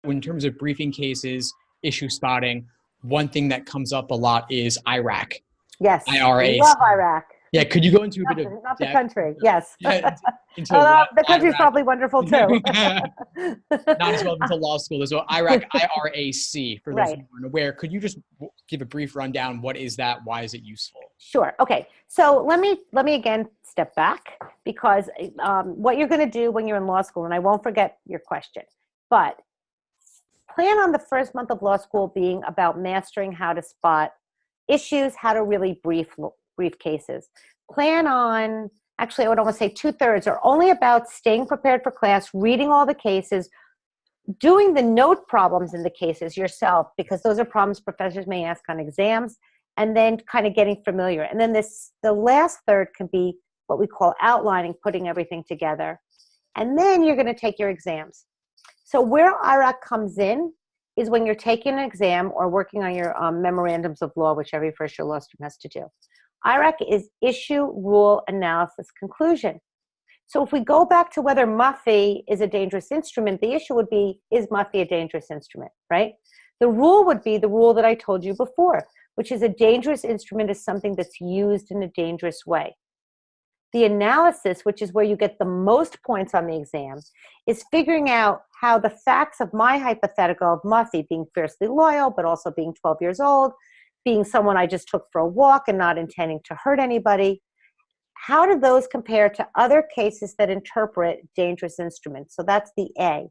In terms of briefing cases, issue spotting, one thing that comes up a lot is IRAC, Yes, IRAC. love Iraq. Yeah, could you go into a bit of Not the depth country. Yes. into Although what the country's IRAC, probably wonderful too. not as well into law school as well. IRAC, IRAC, for those who Right. aren't aware. Could you just give a brief rundown? What is that? Why is it useful? Sure. Okay. So let me again step back because what you're going to do when you're in law school, and I won't forget your question, but plan on the first month of law school being about mastering how to spot issues, how to really brief cases. Plan on, actually, I would almost say 2/3 are only about staying prepared for class, reading all the cases, doing the note problems in the cases yourself, because those are problems professors may ask on exams, and then kind of getting familiar. And then the last third can be what we call outlining, putting everything together. And then you're going to take your exams. So where IRAC comes in is when you're taking an exam or working on your memorandums of law, which every first year law student has to do. IRAC is issue, rule, analysis, conclusion. So if we go back to whether Muffy is a dangerous instrument, the issue would be, is Muffy a dangerous instrument, right? The rule would be the rule that I told you before, which is a dangerous instrument is something that's used in a dangerous way. The analysis, which is where you get the most points on the exam, is figuring out how the facts of my hypothetical of Muffy being fiercely loyal, but also being 12 years old, being someone I just took for a walk and not intending to hurt anybody, how do those compare to other cases that interpret dangerous instruments? So that's the A.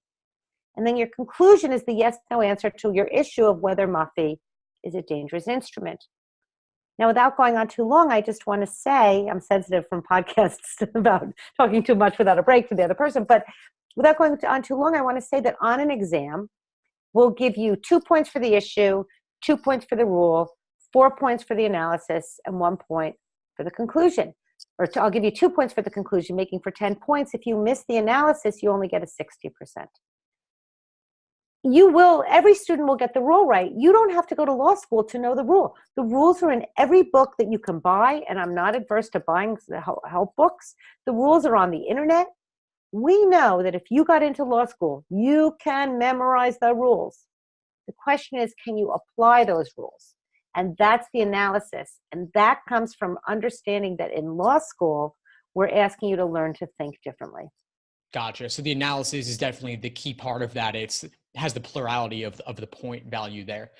And then your conclusion is the yes/no answer to your issue of whether Muffy is a dangerous instrument. Now, without going on too long, I just want to say, I'm sensitive from podcasts about talking too much without a break for the other person, but without going on too long, I want to say that on an exam, we'll give you 2 points for the issue, 2 points for the rule, 4 points for the analysis, and 1 point for the conclusion. I'll give you 2 points for the conclusion, making for 10 points. If you miss the analysis, you only get a 60%. Every student will get the rule right. You don't have to go to law school to know the rule. The rules are in every book that you can buy, and I'm not adverse to buying the help books. The rules are on the internet. We know that if you got into law school, you can memorize the rules. The question is, can you apply those rules? And that's the analysis. And that comes from understanding that in law school, we're asking you to learn to think differently. Gotcha. So the analysis is definitely the key part of that. It has the plurality of the point value there.